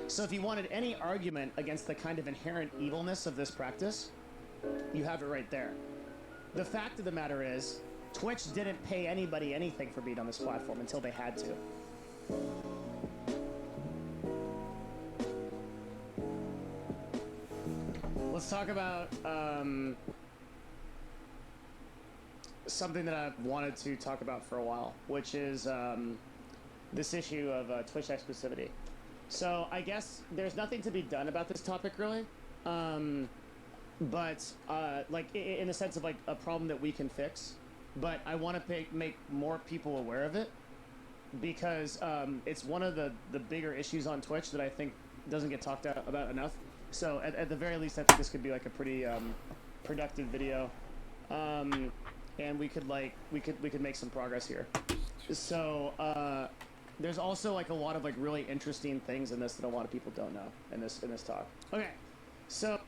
So if you wanted any argument against the kind of inherent evilness of this practice, you have it right there. The fact of the matter is, Twitch didn't pay anybody anything for being on this platform until they had to. Let's talk about something that I've wanted to talk about for a while, which is this issue of Twitch exclusivity. So I guess there's nothing to be done about this topic, really. But like in the sense of like a problem that we can fix. But I want to make more people aware of it because it's one of the bigger issues on Twitch that I think doesn't get talked about enough. So at the very least, I think this could be like a pretty productive video, and we could make some progress here. So there's also like a lot of like really interesting things in this that a lot of people don't know in this talk. Okay, so.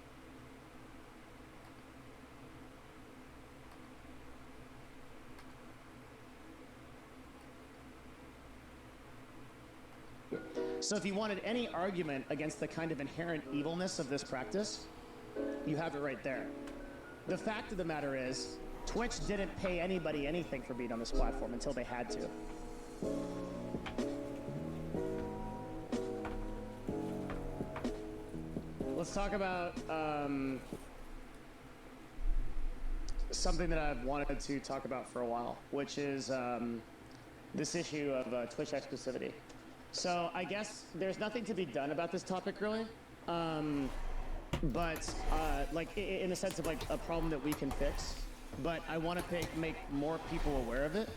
So if you wanted any argument against the kind of inherent evilness of this practice, you have it right there. The fact of the matter is, Twitch didn't pay anybody anything for being on this platform until they had to. Let's talk about something that I've wanted to talk about for a while, which is this issue of Twitch exclusivity. So I guess there's nothing to be done about this topic, really. But like in the sense of like a problem that we can fix. But I want to make more people aware of it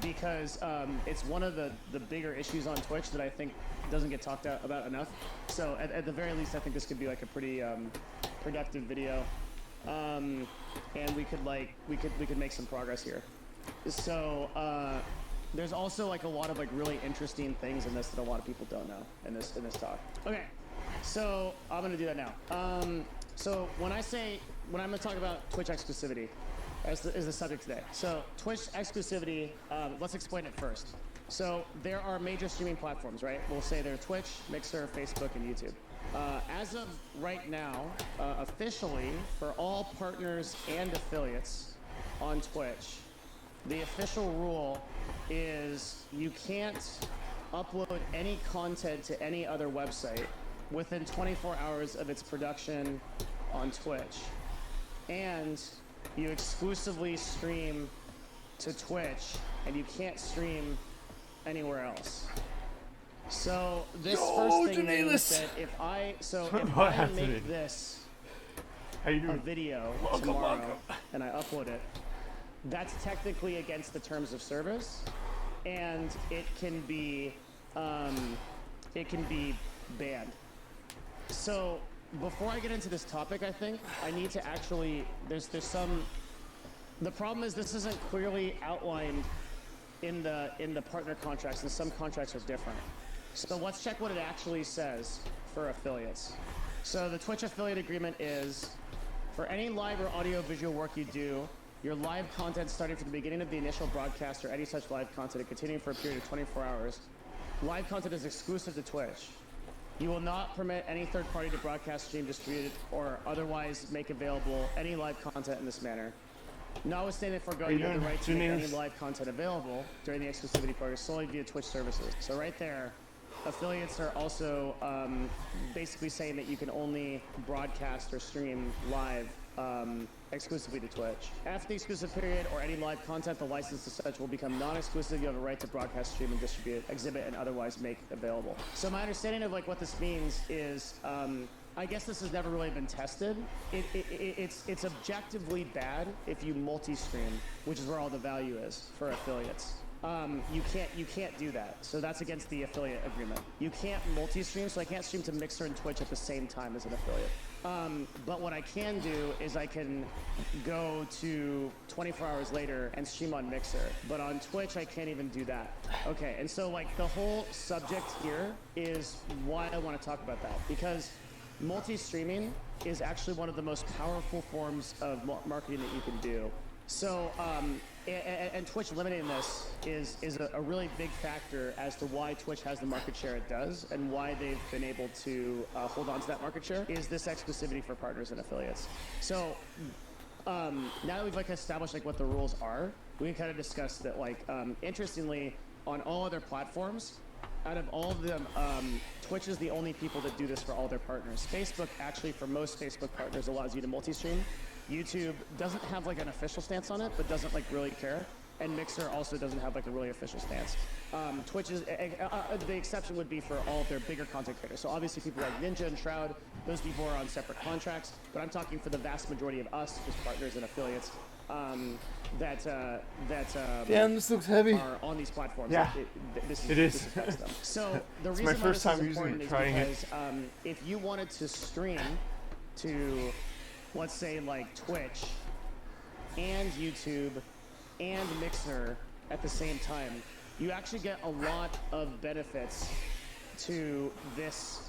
because it's one of the bigger issues on Twitch that I think doesn't get talked about enough. So at the very least, I think this could be like a pretty productive video, and we could make some progress here. So there's also like a lot of like really interesting things in this that a lot of people don't know in this talk. Okay, so I'm gonna do that now. So when I'm gonna talk about Twitch exclusivity, is the subject today. So Twitch exclusivity, let's explain it first. So there are major streaming platforms, right? We'll say they're Twitch, Mixer, Facebook, and YouTube. As of right now, officially, for all partners and affiliates on Twitch, the official rule is you can't upload any content to any other website within 24 hours of its production on Twitch. And you exclusively stream to Twitch, and you can't stream anywhere else. So this first thing means that if I make this a video tomorrow and I upload it, that's technically against the terms of service, and it can be banned. So before I get into this topic, I think I need to actually there's some. The problem is this isn't clearly outlined in the partner contracts, and some contracts are different. So let's check what it actually says for affiliates. So the Twitch affiliate agreement is for any live or audio visual work you do, your live content starting from the beginning of the initial broadcast or any such live content and continuing for a period of 24 hours. Live content is exclusive to Twitch. You will not permit any third party to broadcast, stream, distribute, or otherwise make available any live content in this manner. Notwithstanding the foregoing, you have the right to make any live content available during the exclusivity period solely via Twitch services. So right there, affiliates are also basically saying that you can only broadcast or stream live exclusively to Twitch. After the exclusive period or any live content, the license as such will become non-exclusive. You have a right to broadcast, stream, and distribute, exhibit, and otherwise make available. So my understanding of like what this means is, I guess this has never really been tested. It's objectively bad if you multi-stream, which is where all the value is for affiliates. You can't do that. So that's against the affiliate agreement. You can't multi-stream, so I can't stream to Mixer and Twitch at the same time as an affiliate. But what I can do is I can go to 24 hours later and stream on Mixer. But on Twitch, I can't even do that. Okay, and so like the whole subject here is why I want to talk about that. Because multi-streaming is actually one of the most powerful forms of marketing that you can do. So, and Twitch limiting this is a really big factor as to why Twitch has the market share it does and why they've been able to hold on to that market share is this exclusivity for partners and affiliates. So now that we've like established like what the rules are, we can kind of discuss that like interestingly on all other platforms, out of all of them, Twitch is the only people that do this for all their partners. Facebook actually for most Facebook partners allows you to multi-stream. YouTube doesn't have like an official stance on it, but doesn't like really care. And Mixer also doesn't have like a really official stance. Twitch is, the exception would be for all of their bigger content creators. So obviously people like Ninja and Shroud, those people are on separate contracts, but I'm talking for the vast majority of us as partners and affiliates Damn, this looks heavy. are on these platforms. Yeah, it is. So the reason my why first this time is using important it, is trying because if you wanted to stream to, let's say like Twitch and YouTube and Mixer at the same time, you actually get a lot of benefits to this,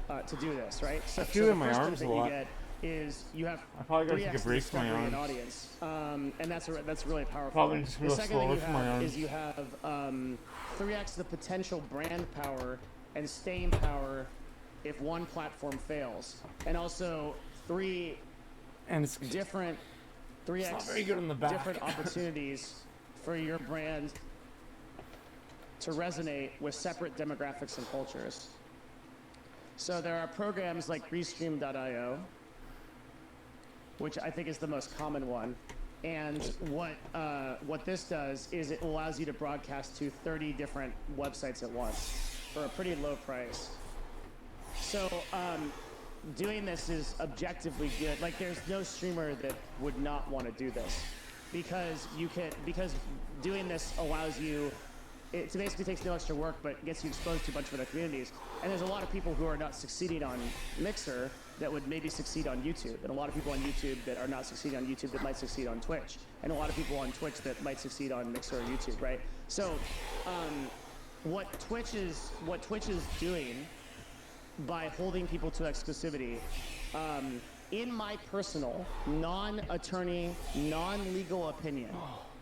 to do this, right? So, I feel so in the my first arms a benefit lot. you get is you have I probably gotta take a 3x break from my discovery and arms. audience, and that's really powerful. Probably just The real second thing slow you for my have arms. is you have 3x the potential brand power and staying power if one platform fails, and also And it's different not 3x very good on the back. different opportunities for your brand to resonate with separate demographics and cultures. So there are programs like Restream.io, which I think is the most common one. And what this does is it allows you to broadcast to 30 different websites at once for a pretty low price. So doing this is objectively good. Like there's no streamer that would not want to do this because doing this allows you, it basically takes no extra work, but gets you exposed to a bunch of other communities. And there's a lot of people who are not succeeding on Mixer that would maybe succeed on YouTube, and a lot of people on YouTube that are not succeeding on YouTube that might succeed on Twitch, and a lot of people on Twitch that might succeed on Mixer or YouTube, right? So, what Twitch is doing by holding people to exclusivity, in my personal, non-attorney, non-legal opinion,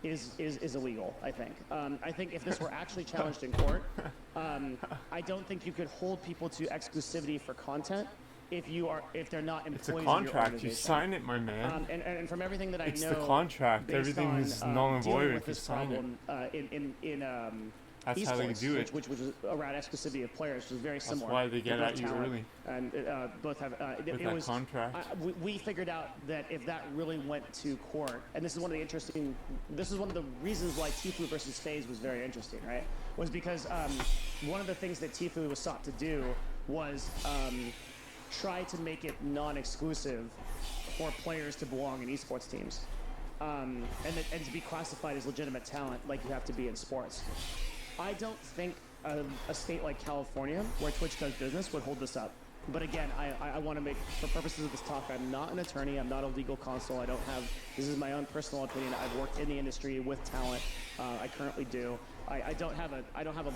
is illegal, I think. I think if this were actually challenged in court, I don't think you could hold people to exclusivity for content if they're not employees It's a of your contract. organization. You sign it, my man. And from everything that I know, It's the contract. based Everything on, is null and dealing void with if you this sign it. problem in That's how they esports, do it. which is around exclusivity of players, which is very That's similar. why they get They're both at you talent, early. And both have With that contract. we figured out that if that really went to court, and this is one of the reasons why Tfue versus FaZe was very interesting, right? Was because one of the things that Tfue was sought to do was try to make it non-exclusive for players to belong in esports teams, and to be classified as legitimate talent like you have to be in sports. I don't think a state like California, where Twitch does business, would hold this up. But again, I want to make, for purposes of this talk, I'm not an attorney, I'm not a legal counsel, this is my own personal opinion. I've worked in the industry with talent, I currently do. I don't have a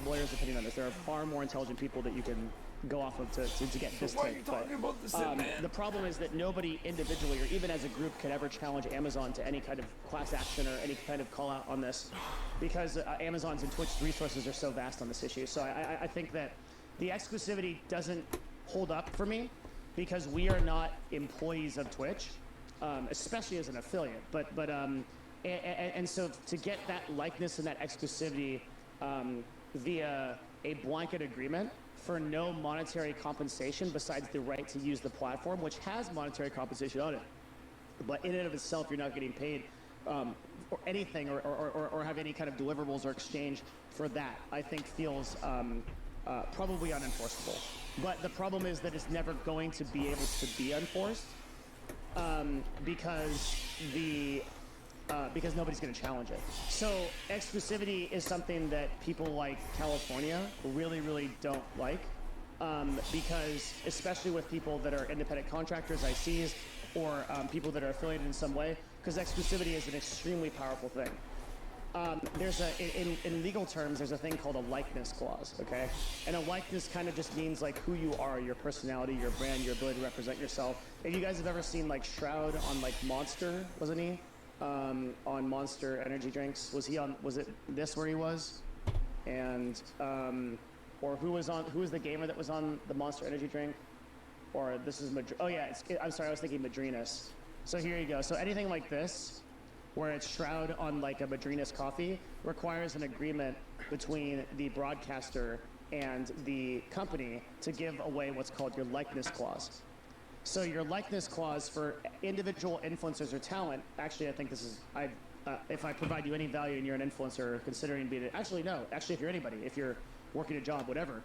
lawyer's opinion on this. There are far more intelligent people that you can go off of to get this Why are you take. talking about this, man? The problem is that nobody individually or even as a group could ever challenge Amazon to any kind of class action or any kind of call out on this because Amazon's and Twitch's resources are so vast on this issue. So I think that the exclusivity doesn't hold up for me because we are not employees of Twitch, especially as an affiliate. And so to get that likeness and that exclusivity via a blanket agreement for no monetary compensation besides the right to use the platform, which has monetary compensation on it, but in and of itself, you're not getting paid or anything or have any kind of deliverables or exchange for that, I think feels probably unenforceable. But the problem is that it's never going to be able to be enforced because nobody's going to challenge it. So exclusivity is something that people like California really, really don't like because especially with people that are independent contractors, ICs, or people that are affiliated in some way, because exclusivity is an extremely powerful thing. In legal terms, there's a thing called a likeness clause, okay? And a likeness kind of just means like who you are, your personality, your brand, your ability to represent yourself. If you guys have ever seen like Shroud on like Monster, wasn't he? on Monster energy drinks. Was it this where he was? And or who was the gamer that was on the Monster energy drink? Or this is oh yeah, I'm sorry, I was thinking Madrinas. So here you go. So anything like this, where it's shroud on like a Madrinas coffee, requires an agreement between the broadcaster and the company to give away what's called your likeness clause. So your likeness clause for individual influencers or talent, actually I think this is, if I provide you any value and you're an influencer considering being, actually no, actually if you're anybody, if you're working a job, whatever,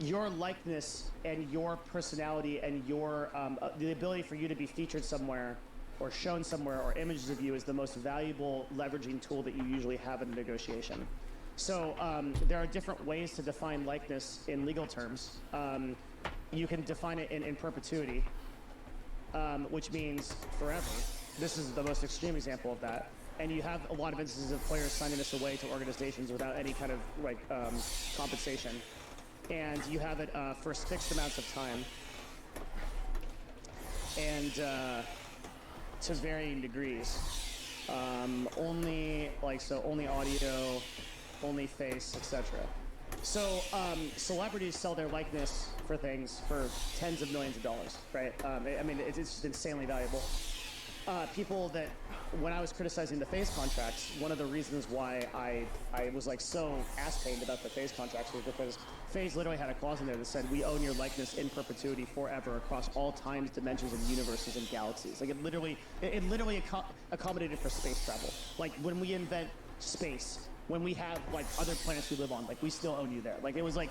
your likeness and your personality and your, the ability for you to be featured somewhere or shown somewhere or images of you is the most valuable leveraging tool that you usually have in a negotiation. So there are different ways to define likeness in legal terms. You can define it in perpetuity, which means forever. This is the most extreme example of that. And you have a lot of instances of players signing this away to organizations without any kind of like compensation. And you have it for fixed amounts of time. And to varying degrees. Only audio, only face, etc. So celebrities sell their likeness for things for tens of millions of dollars, right? I mean, it's just insanely valuable. People that, when I was criticizing the phase contracts, one of the reasons why I was like so ass-pained about the phase contracts was because phase literally had a clause in there that said, we own your likeness in perpetuity forever across all times, dimensions, and universes and galaxies. Like it literally accommodated for space travel. Like when we invent space, when we have like other planets we live on, like we still own you there. Like it was that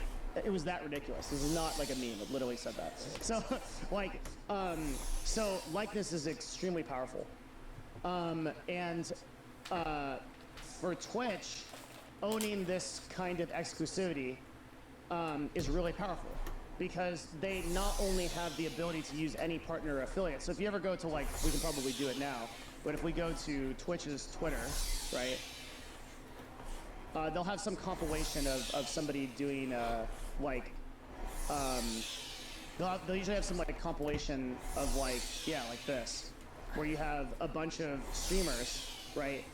ridiculous. This is not like a meme. It literally said that. So like, so likeness is extremely powerful. For Twitch, owning this kind of exclusivity is really powerful because they not only have the ability to use any partner or affiliate. So if you ever go to like, we can probably do it now, but if we go to Twitch's Twitter, right? They'll have some compilation of somebody doing they'll usually have some like compilation of like this, where you have a bunch of streamers, right,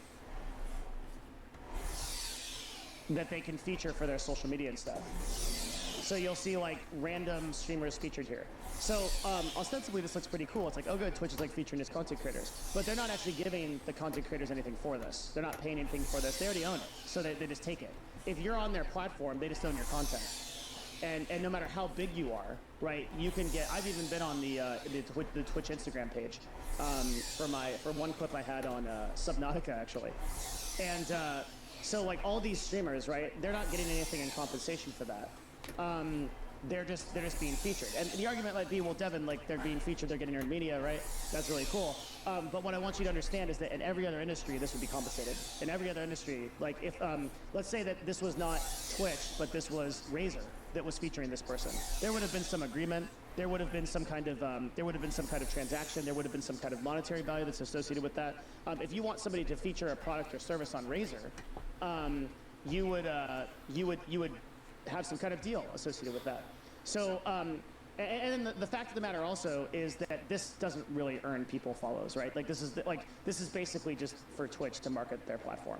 that they can feature for their social media and stuff. So you'll see like random streamers featured here. So ostensibly this looks pretty cool. It's like, oh good, Twitch is like featuring its content creators. But they're not actually giving the content creators anything for this. They're not paying anything for this. They already own it. So they just take it. If you're on their platform, they just own your content. And no matter how big you are, right, you can get, I've even been on the Twitch Instagram page for one clip I had on Subnautica actually. And so like all these streamers, right, they're not getting anything in compensation for that. They're just being featured. And the argument might be, well, Devin, like they're being featured, they're getting earned media, right? That's really cool. But what I want you to understand is that in every other industry, this would be compensated. In every other industry, like if, let's say that this was not Twitch, but this was Razer that was featuring this person, there would have been some agreement. There would have been some kind of transaction. There would have been some kind of monetary value that's associated with that. If you want somebody to feature a product or service on Razer, you would have some kind of deal associated with that. So, and the fact of the matter also is that this doesn't really earn people follows, right? Like this is basically just for Twitch to market their platform.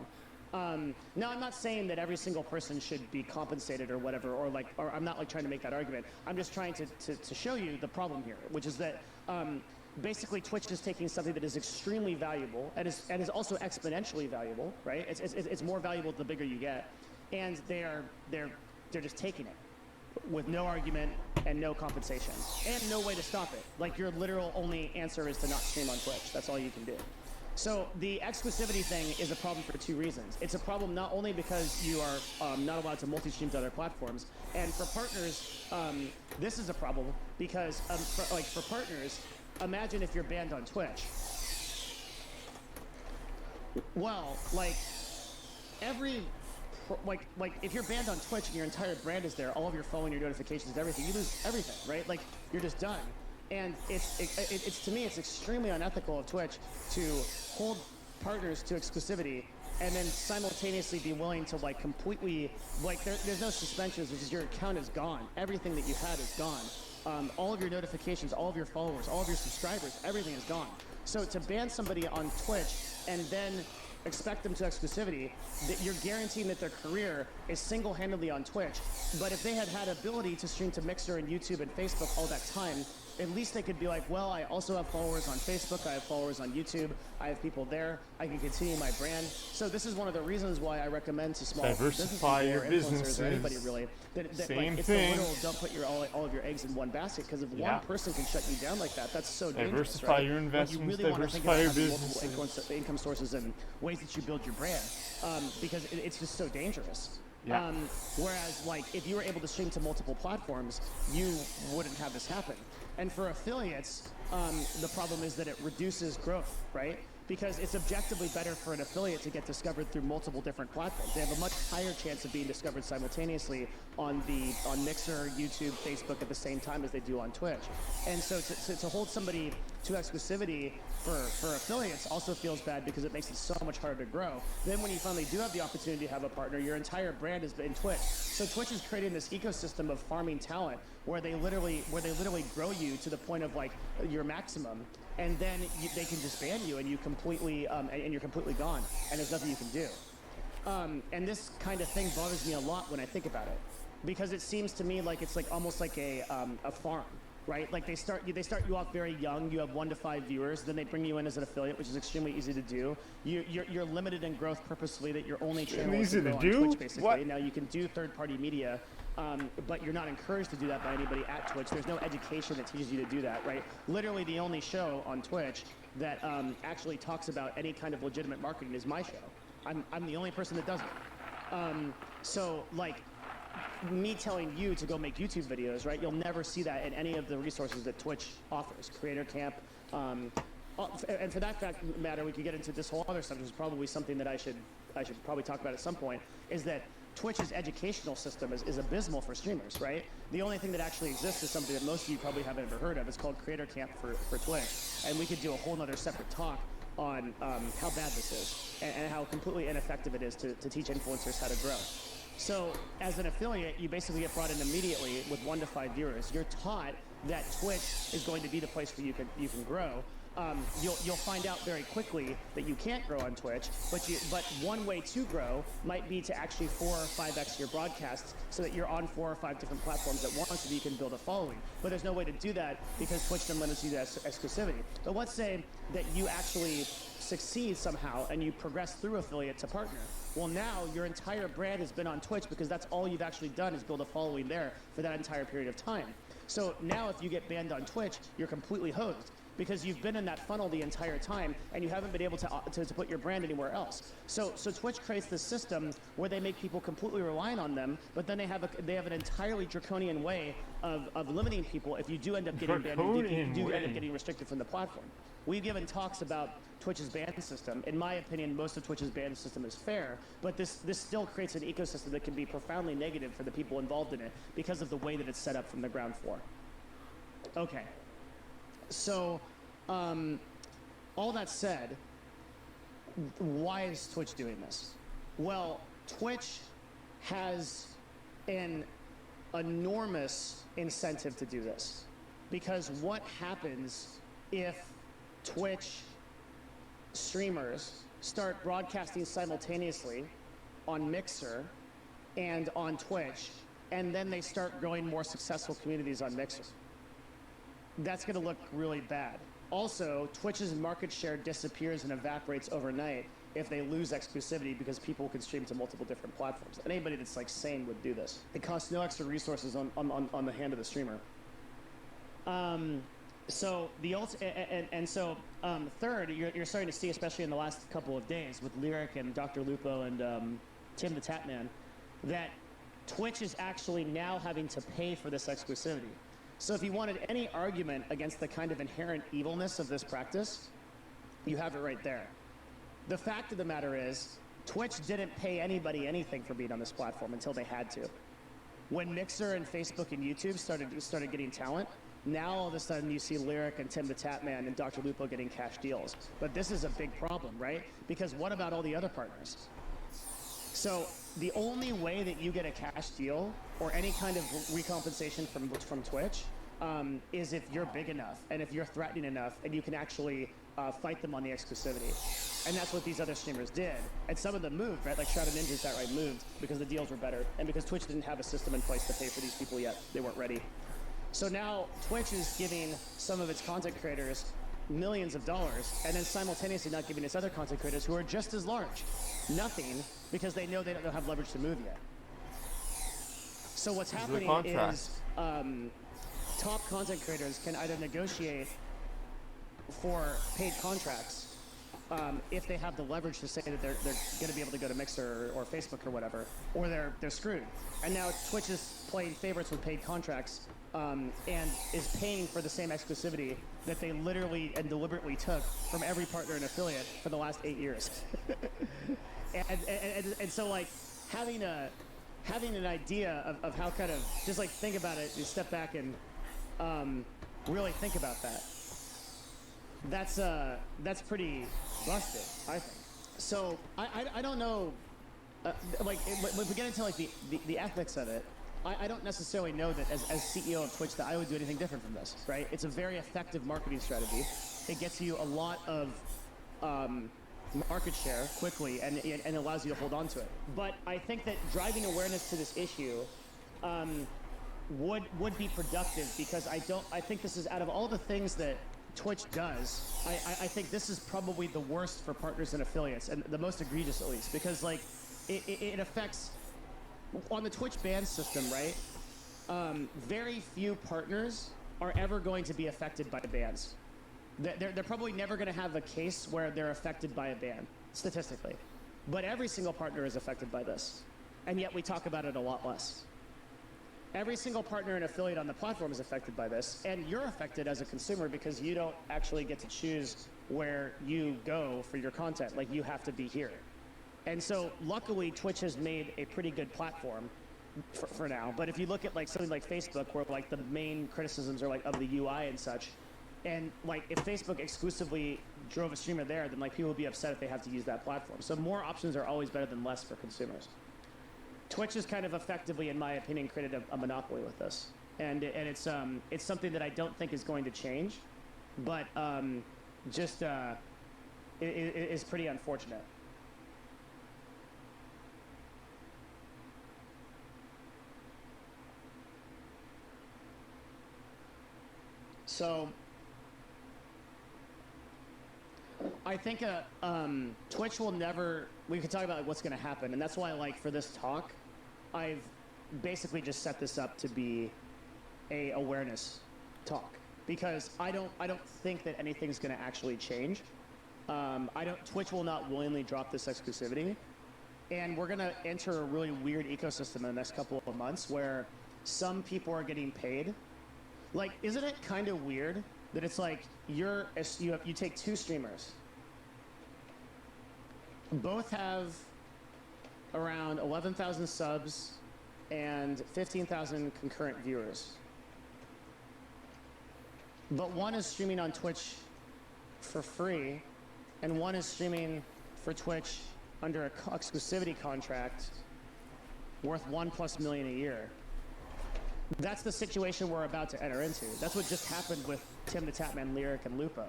Now I'm not saying that every single person should be compensated or whatever, or I'm not like trying to make that argument. I'm just trying to show you the problem here, which is that basically Twitch is taking something that is extremely valuable and is also exponentially valuable, right? It's more valuable the bigger you get, and they're just taking it with no argument and no compensation and no way to stop it. Like your literal only answer is to not stream on Twitch. That's all you can do. So the exclusivity thing is a problem for two reasons. It's a problem not only because you are not allowed to multi-stream to other platforms, and for partners, this is a problem because for partners, imagine if you're banned on Twitch. Well, like if you're banned on Twitch and your entire brand is there, all of your phone, your notifications, everything, you lose everything, right? Like you're just done. And it's to me, it's extremely unethical of Twitch to hold partners to exclusivity and then simultaneously be willing to like completely, like there's no suspensions, which is your account is gone. Everything that you had is gone. All of your notifications, all of your followers, all of your subscribers, everything is gone. So to ban somebody on Twitch and then expect them to exclusivity, that you're guaranteeing that their career is single-handedly on Twitch. But if they had ability to stream to Mixer and YouTube and Facebook all that time, at least they could be like, well, I also have followers on Facebook, I have followers on YouTube, I have people there, I can continue my brand. So this is one of the reasons why I recommend to small Diversify your businesses or anybody really that Same like, it's thing. the little don't put all of your eggs in one basket, because if one person can shut you down like that, that's so dangerous. Diversify right? your investments, Like you really want to think diversify about your having businesses. multiple income sources and ways that you build your brand, because it's just so dangerous. Yeah. Whereas, like, if you were able to stream to multiple platforms, you wouldn't have this happen. And for affiliates, the problem is that it reduces growth, right? Because it's objectively better for an affiliate to get discovered through multiple different platforms. They have a much higher chance of being discovered simultaneously on Mixer, YouTube, Facebook at the same time as they do on Twitch. And so to hold somebody to exclusivity for affiliates also feels bad, because it makes it so much harder to grow. Then when you finally do have the opportunity to have a partner, your entire brand is in Twitch. So Twitch is creating this ecosystem of farming talent where they literally grow you to the point of like your maximum, and then they can just ban you and you completely and you're completely gone, and there's nothing you can do. And this kind of thing bothers me a lot when I think about it, because it seems to me like it's like almost like a farm. Right? Like they start you off very young. You have 1 to 5 viewers. Then they bring you in as an affiliate, which is extremely easy to do. You're limited in growth purposefully. That your only channel is to go on Twitch, basically. What? Now you can do third-party media, but you're not encouraged to do that by anybody at Twitch. There's no education that teaches you to do that. Right? Literally, the only show on Twitch that actually talks about any kind of legitimate marketing is my show. I'm the only person that does it. So like, me telling you to go make YouTube videos, right? You'll never see that in any of the resources that Twitch offers. Creator Camp, and for that matter, we could get into this whole other stuff, which is probably something that I should probably talk about at some point, is that Twitch's educational system is abysmal for streamers, right? The only thing that actually exists is something that most of you probably haven't ever heard of. It's called Creator Camp for Twitch, and we could do a whole other separate talk on how bad this is and how completely ineffective it is to teach influencers how to grow. So as an affiliate, you basically get brought in immediately with 1 to 5 viewers. You're taught that Twitch is going to be the place where you can grow. You'll find out very quickly that you can't grow on Twitch, but one way to grow might be to actually 4 or 5x your broadcasts so that you're on 4 or 5 different platforms at once, so that you can build a following. But there's no way to do that because Twitch then limits you to exclusivity. But let's say that you actually succeed somehow and you progress through affiliate to partner. Well, now your entire brand has been on Twitch because that's all you've actually done is build a following there for that entire period of time. So now if you get banned on Twitch, you're completely hosed, because you've been in that funnel the entire time and you haven't been able to put your brand anywhere else. So Twitch creates this system where they make people completely reliant on them, but then they have an entirely draconian way of limiting people if you do end up getting banned, you do end up getting restricted from the platform. We've given talks about Twitch's ban system. In my opinion, most of Twitch's ban system is fair, but this still creates an ecosystem that can be profoundly negative for the people involved in it because of the way that it's set up from the ground floor. Okay. So, all that said, why is Twitch doing this? Well, Twitch has an enormous incentive to do this, because what happens if Twitch streamers start broadcasting simultaneously on Mixer and on Twitch, and then they start growing more successful communities on Mixer? That's going to look really bad. Also, Twitch's market share disappears and evaporates overnight if they lose exclusivity, because people can stream to multiple different platforms. Anybody that's like sane would do this. It costs no extra resources on the hand of the streamer. So third, you're starting to see, especially in the last couple of days with Lyric and Dr. Lupo and Tim the Tatman, that Twitch is actually now having to pay for this exclusivity. So if you wanted any argument against the kind of inherent evilness of this practice, you have it right there. The fact of the matter is, Twitch didn't pay anybody anything for being on this platform until they had to. When Mixer and Facebook and YouTube started getting talent, now all of a sudden you see Lyric and Tim the Tatman and Dr. Lupo getting cash deals. But this is a big problem, right? Because what about all the other partners? So the only way that you get a cash deal or any kind of recompensation from Twitch is if you're big enough and if you're threatening enough and you can actually fight them on the exclusivity. And that's what these other streamers did. And some of them moved, right? Like Shadow Ninjas outright moved because the deals were better and because Twitch didn't have a system in place to pay for these people yet. They weren't ready. So now Twitch is giving some of its content creators millions of dollars and then simultaneously not giving its other content creators who are just as large nothing because they know they don't have leverage to move yet. So what's happening is top content creators can either negotiate for paid contracts if they have the leverage to say that they're going to be able to go to Mixer or Facebook or whatever, or they're screwed. And now Twitch is playing favorites with paid contracts and is paying for the same exclusivity that they literally and deliberately took from every partner and affiliate for the last 8 years. and so like having an idea of how kind of just like think about it, you step back and really think about that. That's pretty busted, I think. So I don't know, like if we get into like the ethics of it, I don't necessarily know that as CEO of Twitch that I would do anything different from this, right? It's a very effective marketing strategy. It gets you a lot of market share quickly and allows you to hold on to it. But I think that driving awareness to this issue would be productive because I think this is out of all the things that Twitch does, I think this is probably the worst for partners and affiliates and the most egregious at least because like it affects on the Twitch ban system, right? Very few partners are ever going to be affected by bans. They're probably never going to have a case where they're affected by a ban, statistically. But every single partner is affected by this. And yet we talk about it a lot less. Every single partner and affiliate on the platform is affected by this. And you're affected as a consumer because you don't actually get to choose where you go for your content. Like, you have to be here. And so, luckily, Twitch has made a pretty good platform for now. But if you look at like something like Facebook, where like the main criticisms are like of the UI and such, and like if Facebook exclusively drove a streamer there, then like people would be upset if they have to use that platform. So more options are always better than less for consumers. Twitch has kind of effectively, in my opinion, created a monopoly with this, and it's something that I don't think is going to change, but it is pretty unfortunate. So I think Twitch will never, we can talk about like, what's going to happen, and that's why like for this talk, I've basically just set this up to be a awareness talk because I don't think that anything's going to actually change. Twitch will not willingly drop this exclusivity, and we're going to enter a really weird ecosystem in the next couple of months where some people are getting paid. Like, isn't it kind of weird that it's like you take two streamers, both have around 11,000 subs and 15,000 concurrent viewers, but one is streaming on Twitch for free and one is streaming for Twitch under an exclusivity contract worth $1+ million a year. That's the situation we're about to enter into. That's what just happened with Tim the Tatman, Lyric, and Lupo.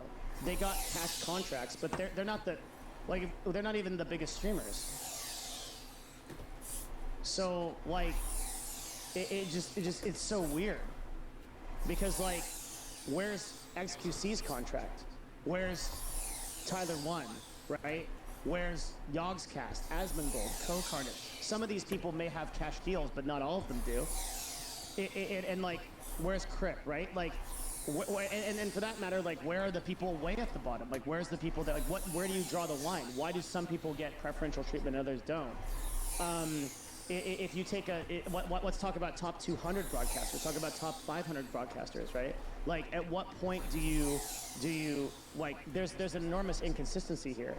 They got cash contracts, but they're not they're not even the biggest streamers. So like, it's so weird because like, where's XQC's contract? Where's Tyler One, right? Where's Yogscast, Asmongold, Co-Carnage? Some of these people may have cash deals, but not all of them do. And like, where's Crip, right? Like, and for that matter, like, where are the people way at the bottom? Like, where's the people that, like, where do you draw the line? Why do some people get preferential treatment and others don't? If you take let's talk about top 200 broadcasters. Talk about top 500 broadcasters, right? Like, at what point do you like? There's an enormous inconsistency here.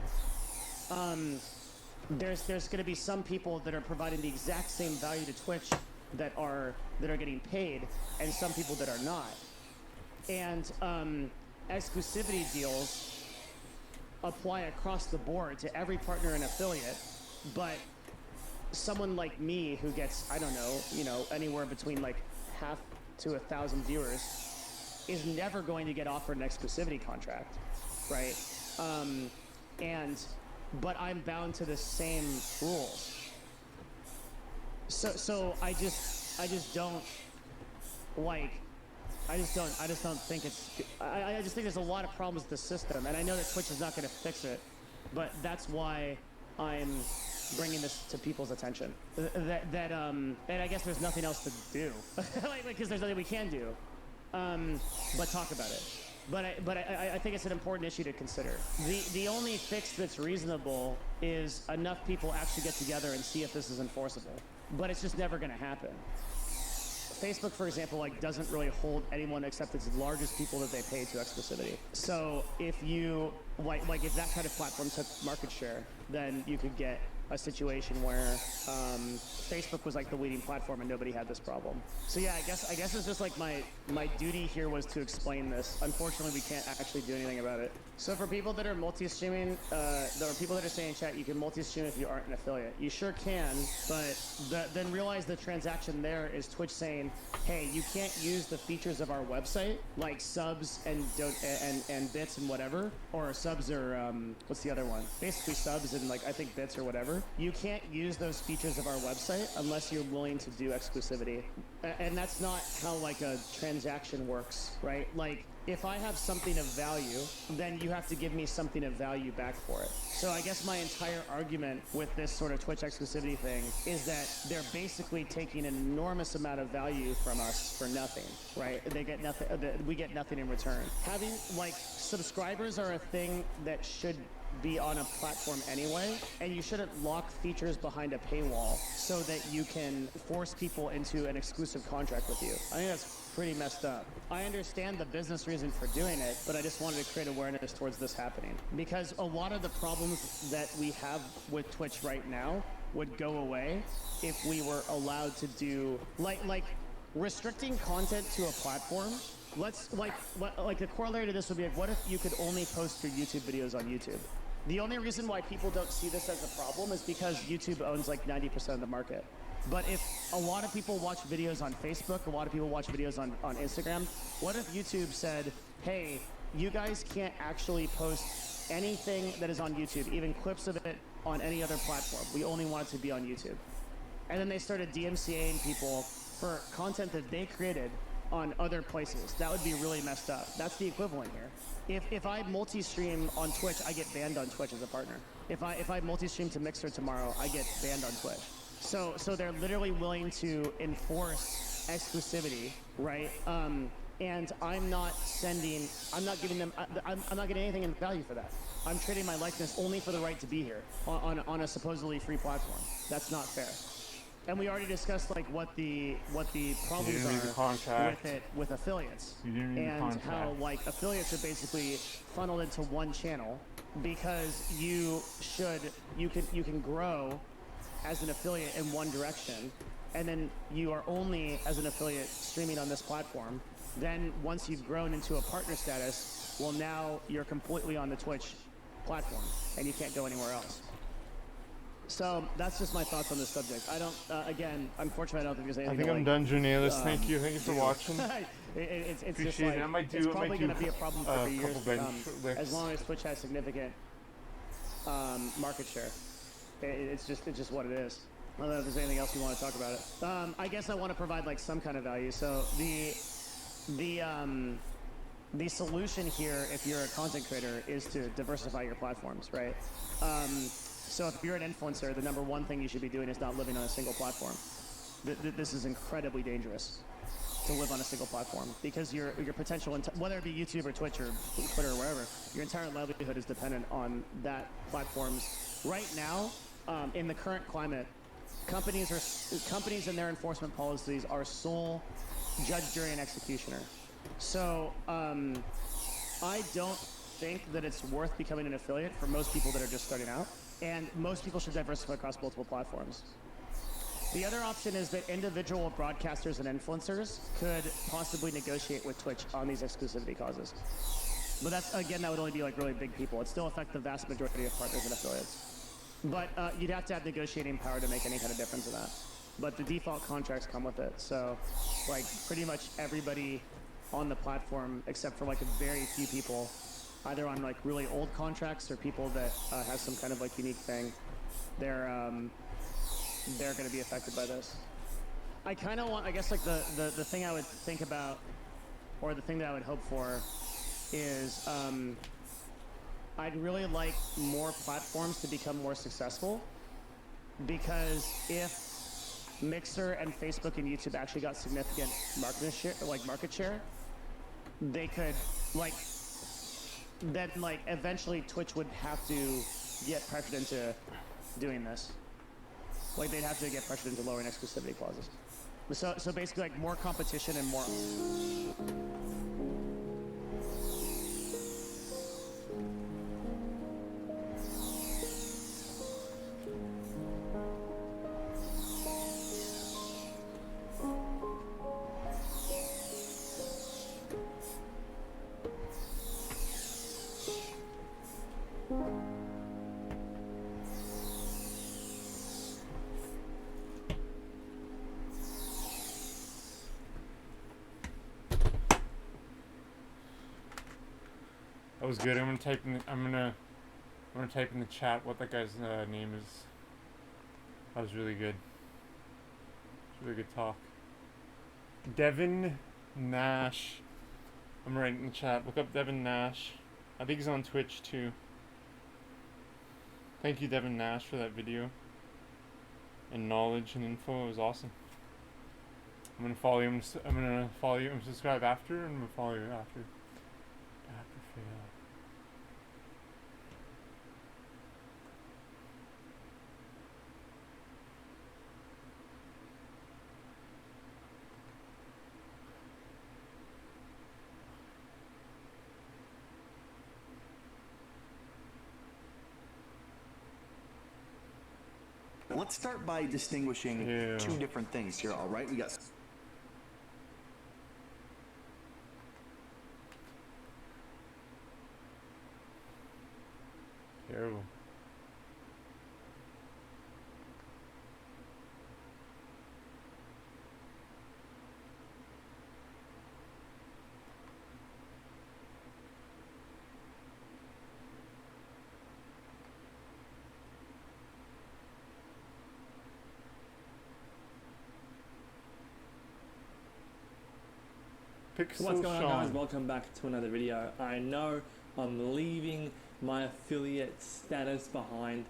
There's going to be some people that are providing the exact same value to Twitch that are getting paid, and some people that are not. And exclusivity deals apply across the board to every partner and affiliate, but someone like me who gets, I don't know, anywhere between like half to 1,000 viewers is never going to get offered an exclusivity contract. right? But I'm bound to the same rules. So I just don't like. I just don't think it's. I just think there's a lot of problems with the system, and I know that Twitch is not going to fix it, but that's why I'm bringing this to people's attention. And I guess there's nothing else to do, because there's nothing we can do, but talk about it. But I think it's an important issue to consider. The only fix that's reasonable is enough people actually get together and see if this is enforceable. But it's just never going to happen. Facebook, for example, doesn't really hold anyone except its largest people that they pay to exclusivity. So if you if that kind of platform took market share, then you could get a situation where Facebook was the leading platform and nobody had this problem. So yeah, I guess it's just my duty here was to explain this. Unfortunately, we can't actually do anything about it. So for people that are multi-streaming, there are people that are saying in chat, you can multi-stream if you aren't an affiliate. You sure can, but then realize the transaction there is Twitch saying, hey, you can't use the features of our website, like subs and bits and whatever, or subs or what's the other one? Basically subs and I think bits or whatever. You can't use those features of our website unless you're willing to do exclusivity. And that's not how a transaction works, right? If I have something of value, then you have to give me something of value back for it. So I guess my entire argument with this sort of Twitch exclusivity thing is that they're basically taking an enormous amount of value from us for nothing, right? They get nothing. We get nothing in return. Having subscribers are a thing that should be on a platform anyway, and you shouldn't lock features behind a paywall so that you can force people into an exclusive contract with you. I think that's pretty messed up. I understand the business reason for doing it, but I just wanted to create awareness towards this happening. Because a lot of the problems that we have with Twitch right now would go away if we were allowed to do, restricting content to a platform. Let's, the corollary to this would be, what if you could only post your YouTube videos on YouTube? The only reason why people don't see this as a problem is because YouTube owns 90% of the market. But if a lot of people watch videos on Facebook, a lot of people watch videos on Instagram, what if YouTube said, hey, you guys can't actually post anything that is on YouTube, even clips of it on any other platform. We only want it to be on YouTube. And then they started DMCAing people for content that they created on other places. That would be really messed up. That's the equivalent here. If I multi-stream on Twitch, I get banned on Twitch as a partner. If I multi-stream to Mixer tomorrow, I get banned on Twitch. So they're literally willing to enforce exclusivity, right? And I'm not giving them, I'm not getting anything in value for that. I'm trading my likeness only for the right to be here on a supposedly free platform. That's not fair. And we already discussed what the problems are with it with affiliates, and how affiliates are basically funneled into one channel because you can grow as an affiliate in one direction, and then you are only as an affiliate streaming on this platform. Then once you've grown into a partner status, well, now you're completely on the Twitch platform and you can't go anywhere else. So that's just my thoughts on this subject. I don't, again, unfortunately, I don't think there's anything. I think I'm done, Junilis. Thank you for watching. It's Appreciate just it. it's probably going to be a problem for years to come, licks. as long as Twitch has significant market share. It's just what it is. I don't know if there's anything else you want to talk about it. I guess I want to provide some kind of value. So the solution here, if you're a content creator, is to diversify your platforms, right? So if you're an influencer, the number one thing you should be doing is not living on a single platform. This is incredibly dangerous to live on a single platform, because your potential, whether it be YouTube or Twitch or Twitter or wherever, your entire livelihood is dependent on that platform's. Right now, in the current climate, companies and their enforcement policies are sole judge, jury, and executioner. So I don't think that it's worth becoming an affiliate for most people that are just starting out, and most people should diversify across multiple platforms. The other option is that individual broadcasters and influencers could possibly negotiate with Twitch on these exclusivity clauses. But that's, again, that would only be really big people. It'd still affect the vast majority of partners and affiliates. But you'd have to have negotiating power to make any kind of difference in that. But the default contracts come with it. So pretty much everybody on the platform, except for a very few people, either on like really old contracts or people that have some kind of like unique thing, they're going to be affected by this. I kind of want, I guess, like the thing I would think about, or the thing that I would hope for, is I'd really like more platforms to become more successful, because if Mixer and Facebook and YouTube actually got significant market share, they could then eventually Twitch would have to get pressured into doing this. Like they'd have to get pressured into lowering exclusivity clauses. So basically like more competition and more. That was good. I'm gonna type in the chat what that guy's name is. That was really good. It's really good talk. Devin Nash. I'm writing in the chat. Look up Devin Nash. I think he's on Twitch too. Thank you, Devin Nash, for that video and knowledge and info. It was awesome. I'm gonna follow you. I'm gonna follow you and subscribe after, and I'm gonna follow you after. Fail. Let's start by distinguishing two different things here, all right? We got terrible. What's going on, guys? Welcome back to another video. I know I'm leaving my affiliate status behind.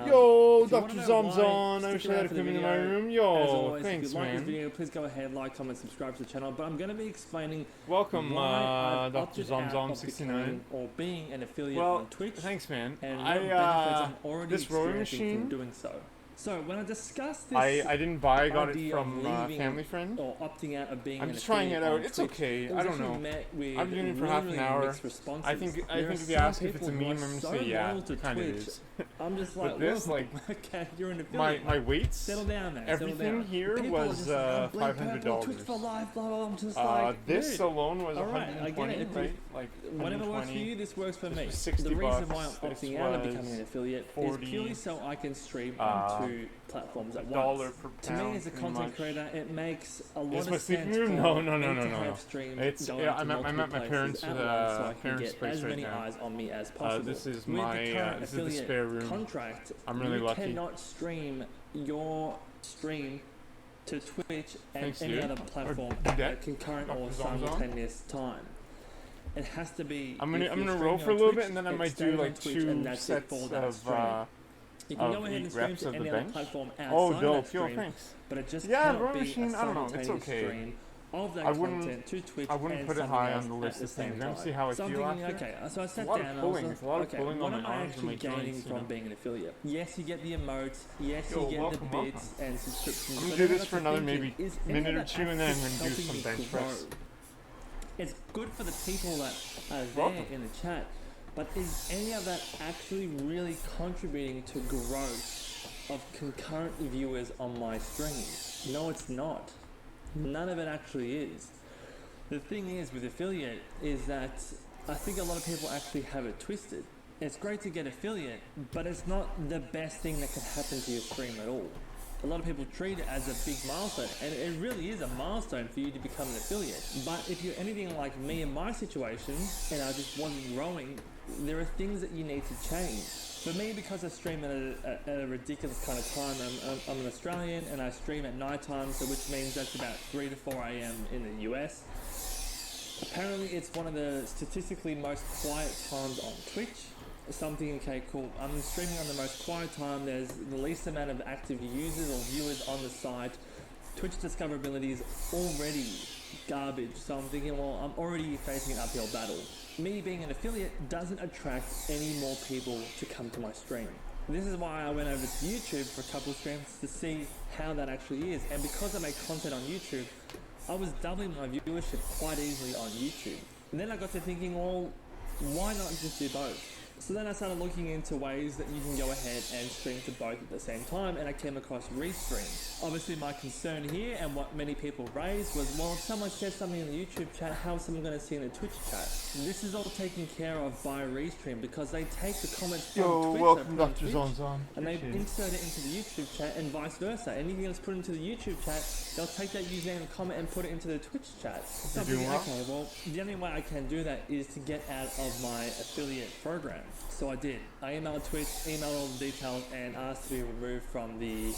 Yo, Dr. Zomzon, I wish I had come into my room. Yo, as always, thanks, if you like man. this video, please go ahead, like, comment, subscribe to the channel. But I'm going to be explaining welcome, why Dr. Zomzon69 or being an affiliate on Twitch. Thanks, man. And what benefits I'm already this rowing machine from doing so. So when I discussed this, I didn't buy. I got it from a family friend. Or opting out of being I'm an just trying it out. Twitch, it's okay. I don't know. I'm doing it for really, half an hour. I think if you ask if it's a meme, I'm gonna say yeah, it kind of is. I'm just like, but this, like, okay, you're an affiliate. My weights, settle down, man. everything here was $500. I'm just like, this alone was $120, right? Like whatever works for you, this works for me. $60. The reason why I'm opting out of becoming an affiliate is purely so I can stream on two platforms at once. To me, as a content creator, it makes a lot of sense for no. It's I'm at my parents' so I can get as many eyes on me as possible. This is my this is the spare room. Contract, I'm really lucky. You cannot stream your stream to Twitch and any other platform at concurrent or simultaneous time. It has to be. I'm gonna roll for a little bit, and then I might do like 2 sets of you can go ahead and stream to any other platform outside that stream, but it just cannot be a simultaneous stream of that content to Twitch. I wouldn't put it high on the list of things. Let me see how I feel after. Okay, so I sat down. And I was like, okay, what am I actually gaining from being an affiliate? Yes, you get the emotes. Yes, you get the bits and subscriptions. I'm gonna do this for another maybe minute or two, and then I'm gonna do some bench press. It's good for the people that are there in the chat. But is any of that actually really contributing to growth of concurrent viewers on my stream? No, it's not. None of it actually is. The thing is with affiliate is that I think a lot of people actually have it twisted. It's great to get affiliate, but it's not the best thing that can happen to your stream at all. A lot of people treat it as a big milestone, and it really is a milestone for you to become an affiliate. But if you're anything like me in my situation, and I just wasn't growing, there are things that you need to change. For me, because I stream at a ridiculous kind of time, I'm an Australian and I stream at night time, so which means that's about 3 to 4 a.m. in the US. Apparently, it's one of the statistically most quiet times on Twitch. Something, okay, cool. I'm streaming on the most quiet time. There's the least amount of active users or viewers on the site. Twitch discoverability is already garbage. So I'm thinking, well, I'm already facing an uphill battle. Me being an affiliate doesn't attract any more people to come to my stream. This is why I went over to YouTube for a couple of streams to see how that actually is. And because I make content on YouTube, I was doubling my viewership quite easily on YouTube. And then I got to thinking, well, why not just do both? So then I started looking into ways that you can go ahead and stream to both at the same time, and I came across Restream. Obviously my concern here, and what many people raised, was, well, if someone says something in the YouTube chat, how is someone going to see in the Twitch chat? This is all taken care of by Restream, because they take the comments from Twitch, welcome Dr. Zonzon. and they insert it into the YouTube chat, and vice versa. Anything that's put into the YouTube chat, they'll take that username and comment and put it into the Twitch chat. So I'm thinking, okay, well, the only way I can do that is to get out of my affiliate program. So I did. I emailed Twitch, emailed all the details, and asked to be removed from the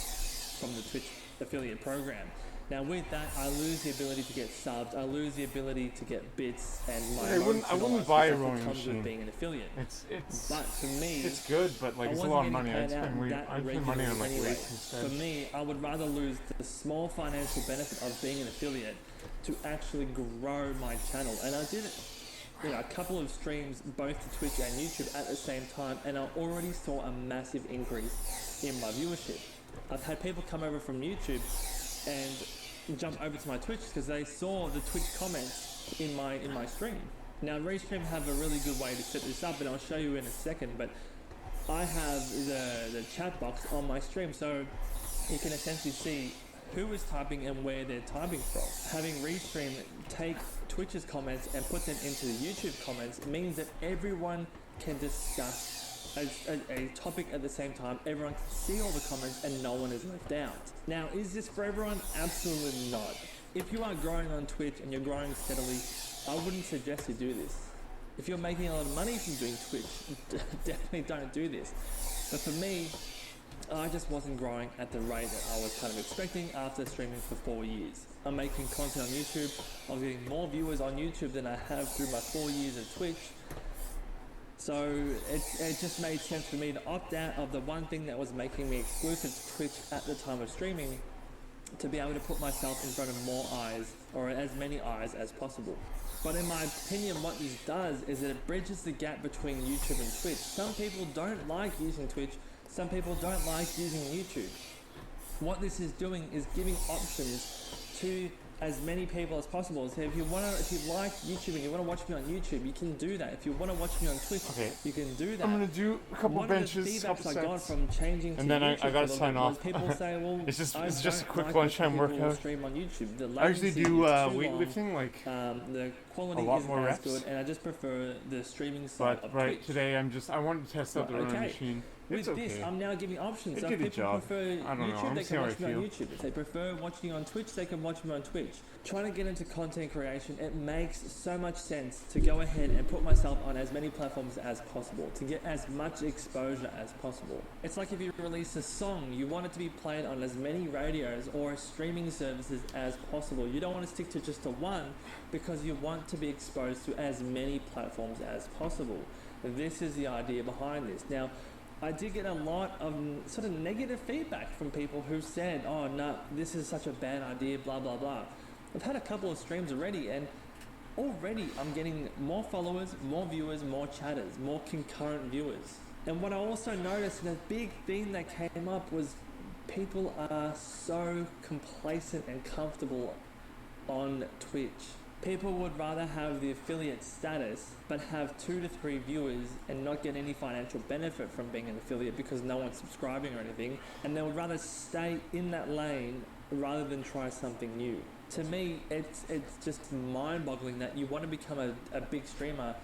Twitch affiliate program. Now with that, I lose the ability to get subs, I lose the ability to get bits, and my I wouldn't buy a rowing machine. With being an affiliate. It's but for me, it's good, but like it's a lot of money. I'd spend money on like anyway. rates instead. For me, I would rather lose the small financial benefit of being an affiliate to actually grow my channel. And I did it, a couple of streams both to Twitch and YouTube at the same time, and I already saw a massive increase in my viewership. I've had people come over from YouTube and jump over to my Twitch because they saw the Twitch comments in my stream. Now Restream have a really good way to set this up, and I'll show you in a second, but I have the chat box on my stream, so you can essentially see who is typing and where they're typing from. Having Restream take Twitch's comments and put them into the YouTube comments means that everyone can discuss a topic at the same time. Everyone can see all the comments and no one is left out. Now, is this for everyone? Absolutely not. If you are growing on Twitch and you're growing steadily, I wouldn't suggest you do this. If you're making a lot of money from doing Twitch, definitely don't do this. But for me, I just wasn't growing at the rate that I was kind of expecting after streaming for 4 years. I'm making content on YouTube. I was getting more viewers on YouTube than I have through my 4 years of Twitch. So it just made sense for me to opt out of the one thing that was making me exclusive to Twitch at the time of streaming, to be able to put myself in front of more eyes, or as many eyes as possible. But in my opinion, what this does is that it bridges the gap between YouTube and Twitch. Some people don't like using Twitch. Some people don't like using YouTube. What this is doing is giving options to as many people as possible. So if you like YouTube and you want to watch me on YouTube, you can do that. If you want to watch me on Twitch, you can do that. I'm gonna do a couple benches, couple sets. I got from changing to and then YouTube I gotta sign off. People say, well, it's just a quick like lunchtime workout. Stream on YouTube. I usually do weightlifting, like the quality a lot isn't more as reps. good, and I just prefer the streaming side of right Twitch. today I wanted to test out the rowing machine. With this, I'm now giving options. So if people prefer YouTube, they can watch me on YouTube. If they prefer watching on Twitch, they can watch me on Twitch. Trying to get into content creation, it makes so much sense to go ahead and put myself on as many platforms as possible, to get as much exposure as possible. It's like if you release a song, you want it to be played on as many radios or streaming services as possible. You don't want to stick to just the one, because you want to be exposed to as many platforms as possible. This is the idea behind this. Now, I did get a lot of sort of negative feedback from people who said, oh no, this is such a bad idea, blah blah blah. I've had a couple of streams already, and already I'm getting more followers, more viewers, more chatters, more concurrent viewers. And what I also noticed, and a big theme that came up, was people are so complacent and comfortable on Twitch. People would rather have the affiliate status but have 2 to 3 viewers and not get any financial benefit from being an affiliate because no one's subscribing or anything, and they would rather stay in that lane rather than try something new. To me, it's just mind-boggling that you want to become a big streamer,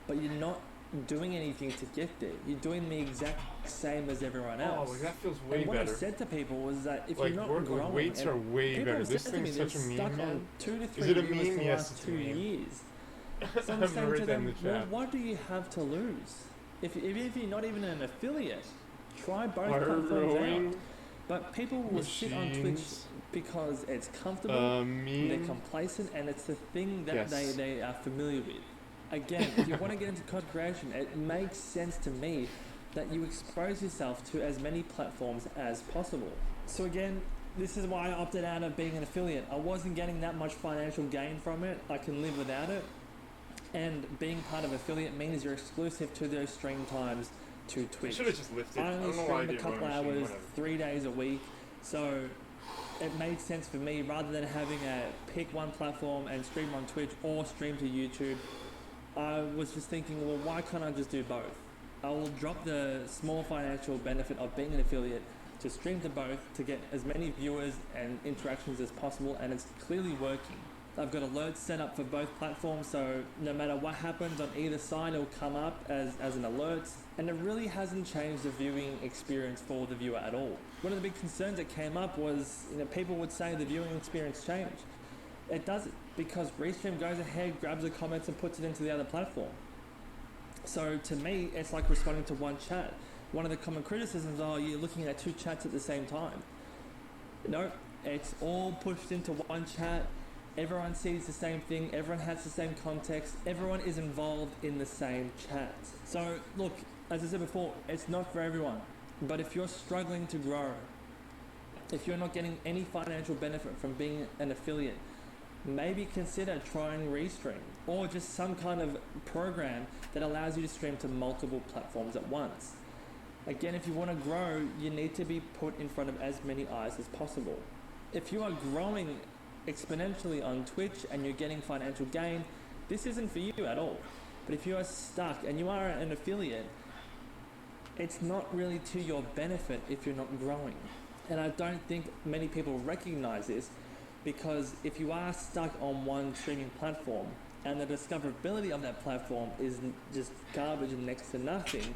but you're not doing anything to get there. You're doing the exact same as everyone else. Oh, like that feels way and what better. I said to people was that if Like you're not work growing, like weights and are way people better. have This said to me thing's such a they're meme, stuck man. on 2 to 3 Is it a viewers meme? for the Yes, last it's a 2 meme. years. So I'm I'm saying right to there in them, the well, chat. what do you have to lose? If you're not even an affiliate, try both Are platforms rowing out. But people will sit on Twitch machines because it's comfortable, they're meme? complacent, and it's the thing that Yes. they are familiar with. Again, if you want to get into content creation, it makes sense to me that you expose yourself to as many platforms as possible. So again, this is why I opted out of being an affiliate. I wasn't getting that much financial gain from it. I can live without it. And being part of affiliate means you're exclusive to those stream times to I Twitch. should have just lifted. I I only don't know why I stream a did couple rowing machine, hours, whatever. 3 days a week. So it made sense for me rather than having a pick one platform and stream on Twitch or stream to YouTube. I was just thinking, well, why can't I just do both? I will drop the small financial benefit of being an affiliate to stream to both to get as many viewers and interactions as possible, and it's clearly working. I've got alerts set up for both platforms, so no matter what happens on either side, it'll come up as an alert, and it really hasn't changed the viewing experience for the viewer at all. One of the big concerns that came up was, people would say the viewing experience changed. It doesn't, because Restream goes ahead, grabs the comments and puts it into the other platform. So to me, it's like responding to one chat. One of the common criticisms are you're looking at 2 chats at the same time. No, it's all pushed into one chat. Everyone sees the same thing, everyone has the same context, everyone is involved in the same chat. So look, as I said before, it's not for everyone. But if you're struggling to grow, if you're not getting any financial benefit from being an affiliate, maybe consider trying Restream or just some kind of program that allows you to stream to multiple platforms at once. Again, if you want to grow, you need to be put in front of as many eyes as possible. If you are growing exponentially on Twitch and you're getting financial gain, this isn't for you at all. But if you are stuck and you are an affiliate, it's not really to your benefit if you're not growing. And I don't think many people recognize this, because if you are stuck on one streaming platform and the discoverability of that platform is just garbage and next to nothing,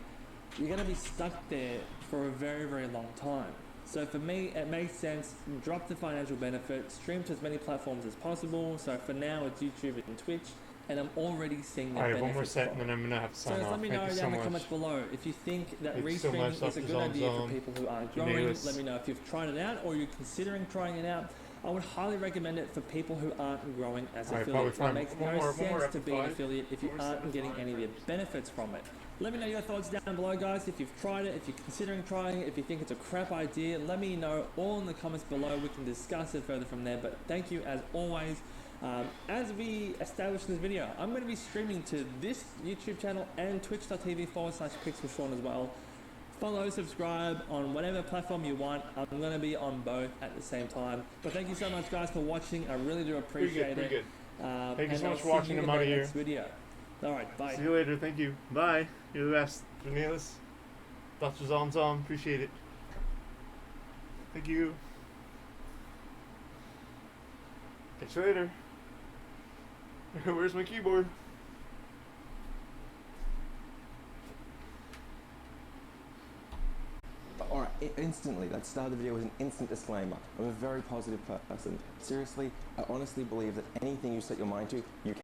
you're going to be stuck there for a very, very long time. So for me, it makes sense, drop the financial benefit, stream to as many platforms as possible. So for now, it's YouTube and Twitch, and I'm already seeing the Alright, benefits one more set from and then it. I'm gonna have to So sign just off. let me Thank know you down so in the much. comments below if you think that Thank you so much, restreaming is a Dr. good idea for Zom. people who aren't growing. Cornelius. Let me know if you've tried it out or you're considering trying it out. I would highly recommend it for people who aren't growing as Alright, affiliates. It probably makes one no more sense to rapid be an fire. affiliate if you aren't getting any of the benefits from it. Let me know your thoughts down below, guys. If you've tried it, if you're considering trying it, if you think it's a crap idea, let me know all in the comments below. We can discuss it further from there. But thank you as always. As we establish this video, I'm going to be streaming to this YouTube channel and twitch.tv/pixelshawn as well. Follow, subscribe on whatever platform you want. I'm going to be on both at the same time. But thank you so much, guys, for watching. I really do appreciate Pretty it. good. Thank you so and much for I'll watching. see you I'm in out the of here. next video. Alright, bye. See you later. Thank you. Bye. You're the best. Cornelius. Dr. Zom. Appreciate it. Thank you. Catch you later. Where's my keyboard? Alright, instantly, that start of the video was an instant disclaimer. I'm a very positive person. Seriously, I honestly believe that anything you set your mind to, you can.